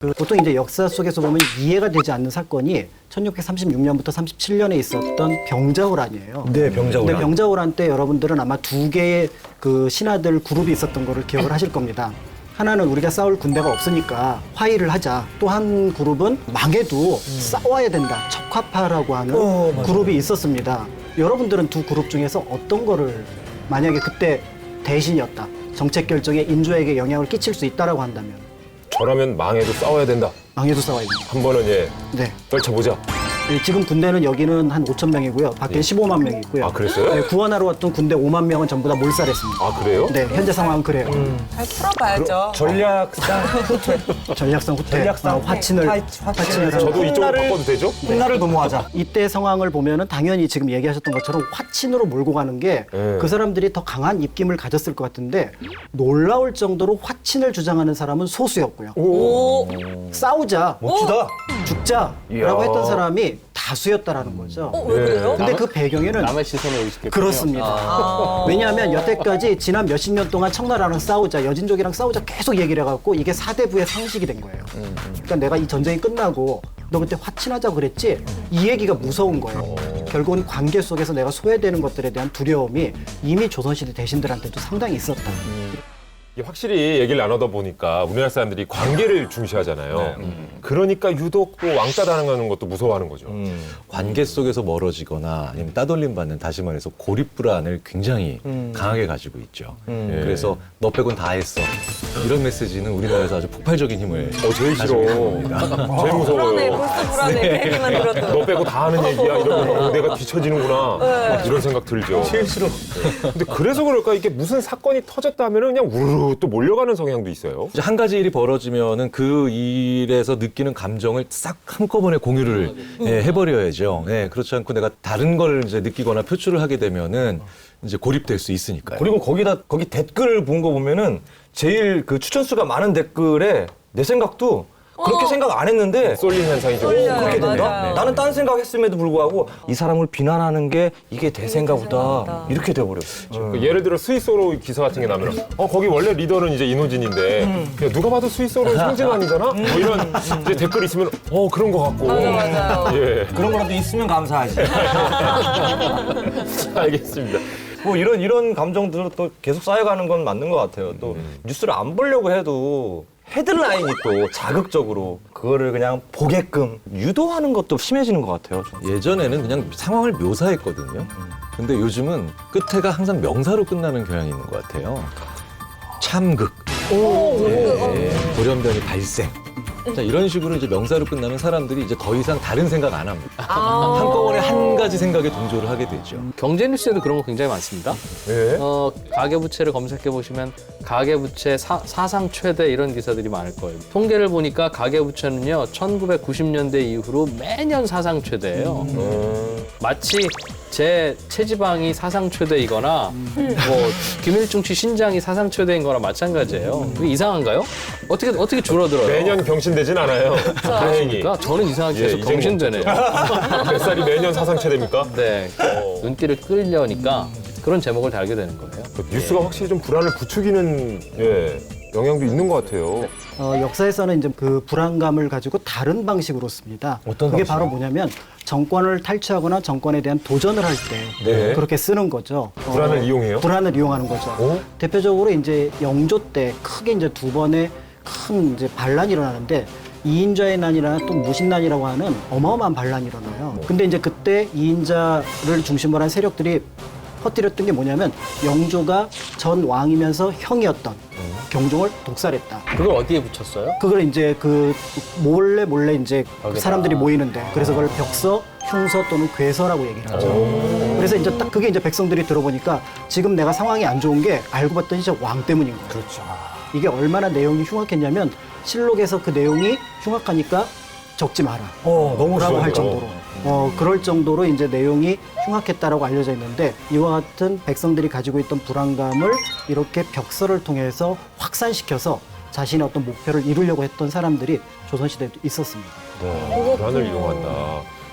보통 이제 역사 속에서 보면 이해가 되지 않는 사건이 1636년부터 37년에 있었던 병자호란이에요. 네, 병자호란. 근데 병자호란 때 여러분들은 아마 두 개의 그 신하들 그룹이 있었던 거를 기억을 하실 겁니다. 하나는 우리가 싸울 군대가 없으니까 화의를 하자. 또 한 그룹은 망해도 싸워야 된다. 척화파라고 하는 그룹이 있었습니다. 여러분들은 두 그룹 중에서 어떤 거를 만약에 그때 대신이었다. 정책 결정에 인조에게 영향을 끼칠 수 있다라고 한다면 저라면 망해도 싸워야 된다. 망해도 싸워야 된다. 한 번은 네. 떨쳐보자. 지금 군대는 여기는 한 5천 명이고요. 밖에 15만 명이 있고요. 아, 그랬어요? 네, 구원하러 왔던 군대 5만 명은 전부 다 몰살했습니다. 아, 그래요? 네, 현재 상황은 그래요. 잘 풀어봐야죠. 전략상 전략상 후퇴, 전략상 화친을 화친을 하는 저도 이쪽으로 훗날을- 바꿔도 되죠? 훗날을 도모하자. 이때 상황을 보면은 당연히 지금 얘기하셨던 것처럼 화친으로 몰고 가는 게 그 사람들이 더 강한 입김을 가졌을 것 같은데 놀라울 정도로 화친을 주장하는 사람은 소수였고요. 오. 싸우자, 멋지다. 죽자라고 이야. 했던 사람이 다수였다라는 거죠. 왜 그래요? 근데 그 배경에는 남의 시선을 의식했군요. 그렇습니다. 왜냐하면 여태까지 지난 몇십 년 동안 청나라랑 싸우자, 여진족이랑 싸우자 계속 얘기를 해갖고 이게 사대부의 상식이 된 거예요. 그러니까 내가 이 전쟁이 끝나고 너 그때 화친하자고 그랬지? 이 얘기가 무서운 거예요. 결국은 관계 속에서 내가 소외되는 것들에 대한 두려움이 이미 조선시대 대신들한테도 상당히 있었다. 이게 확실히 얘기를 나누다 보니까 우리나라 사람들이 관계를 중시하잖아요. 그러니까 유독 또 왕따 당하는 것도 무서워하는 거죠. 관계 속에서 멀어지거나 아니면 따돌림 받는, 다시 말해서 고립불안을 굉장히 강하게 가지고 있죠. 그래서 너 빼곤 다 했어. 이런 메시지는 우리나라에서 아주 폭발적인 힘을 제일 싫어. 가지고 있습니다. 제일 무서워요. 불안해, 벌써 불안해. 그 얘기만 들어도. 너 빼고 다 하는 얘기야. 이러면 내가 뒤처지는구나. 이런 생각 들죠. 제일 싫어. 근데 그래서 그럴까? 이게 무슨 사건이 터졌다 하면 그냥 우르르 또 몰려가는 성향도 있어요. 이제 한 가지 일이 벌어지면은 그 일에서 느끼는 감정을 싹 한꺼번에 공유를 해버려야죠. 그렇지 않고 내가 다른 걸 이제 느끼거나 표출을 하게 되면은 이제 고립될 수 있으니까요. 그리고 거기 댓글을 본 거 보면은 제일 그 추천수가 많은 댓글에 내 생각도 그렇게 생각 안 했는데 쏠림 현상이죠. 쏠려요. 그렇게 된다? 맞아요. 나는 딴 생각했음에도 불구하고 이 사람을 비난하는 게 이게 내 생각보다 이렇게 돼버렸어. 예를 들어 스위스로 기사 같은 게 나면 거기 원래 리더는 이제 이노진인데 야, 누가 봐도 스위스로 상징 아니잖아? 뭐 이런 이제 댓글이 있으면 그런 거 같고. 맞아요. 예. 그런 거라도 있으면 감사하지. 알겠습니다. 뭐 이런 감정들은 또 계속 쌓여가는 건 맞는 것 같아요. 또 뉴스를 안 보려고 해도 헤드라인이 또 자극적으로 그거를 그냥 보게끔 유도하는 것도 심해지는 것 같아요. 예전에는 그냥 상황을 묘사했거든요. 근데 요즘은 끝에가 항상 명사로 끝나는 경향이 있는 것 같아요. 참극, 돌연변이 발생. 자, 이런 식으로 이제 명사로 끝나면 사람들이 이제 더 이상 다른 생각 안 합니다. 한꺼번에 한 가지 생각에 동조를 하게 되죠. 경제 뉴스에도 그런 거 굉장히 많습니다. 예. 가계부채를 검색해 보시면 가계부채 사상 최대 이런 기사들이 많을 거예요. 통계를 보니까 가계부채는요 1990년대 이후로 매년 사상 최대예요. 마치 제 체지방이 사상 최대이거나 뭐 김일중 씨 신장이 사상 최대인 거나 마찬가지예요. 그게 이상한가요? 어떻게 줄어들어요? 매년 경신되진 않아요. 다행히. 그러니까 저는 이상하게 계속 이제 경신되네요. 몇 살이 매년 사상 최대입니까? 네, 눈길을 끌려니까 그런 제목을 달게 되는 거예요. 뉴스가 확실히 좀 불안을 부추기는 영향도 있는 것 같아요. 역사에서는 이제 그 불안감을 가지고 다른 방식으로 씁니다. 어떤 그게 방식이요? 바로 뭐냐면 정권을 탈취하거나 정권에 대한 도전을 할 때 네. 그렇게 쓰는 거죠. 불안을 이용해요? 불안을 이용하는 거죠. 대표적으로 이제 영조 때 크게 이제 두 번의 큰 이제 반란이 일어나는데 이인자의 난이나 또 무신난이라고 하는 어마어마한 반란이 일어나요. 근데 이제 그때 이인자를 중심으로 한 세력들이 퍼뜨렸던 게 뭐냐면 영조가 전 왕이면서 형이었던 경종을 독살했다. 그걸 어디에 붙였어요? 그걸 이제 그 몰래 이제 사람들이 모이는데 그래서 그걸 벽서, 흉서 또는 괴서라고 얘기를 하죠. 그래서 이제 딱 그게 이제 백성들이 들어보니까 지금 내가 상황이 안 좋은 게 알고 봤더니 진짜 왕 때문인 거예요. 그렇죠. 이게 얼마나 내용이 흉악했냐면 실록에서 그 내용이 흉악하니까 적지 마라. 너무 라고 할 싫어요. 정도로. 그럴 정도로 이제 내용이 흉악했다라고 알려져 있는데 이와 같은 백성들이 가지고 있던 불안감을 이렇게 벽서를 통해서 확산시켜서 자신의 어떤 목표를 이루려고 했던 사람들이 조선시대에도 있었습니다. 불안을 이용한다.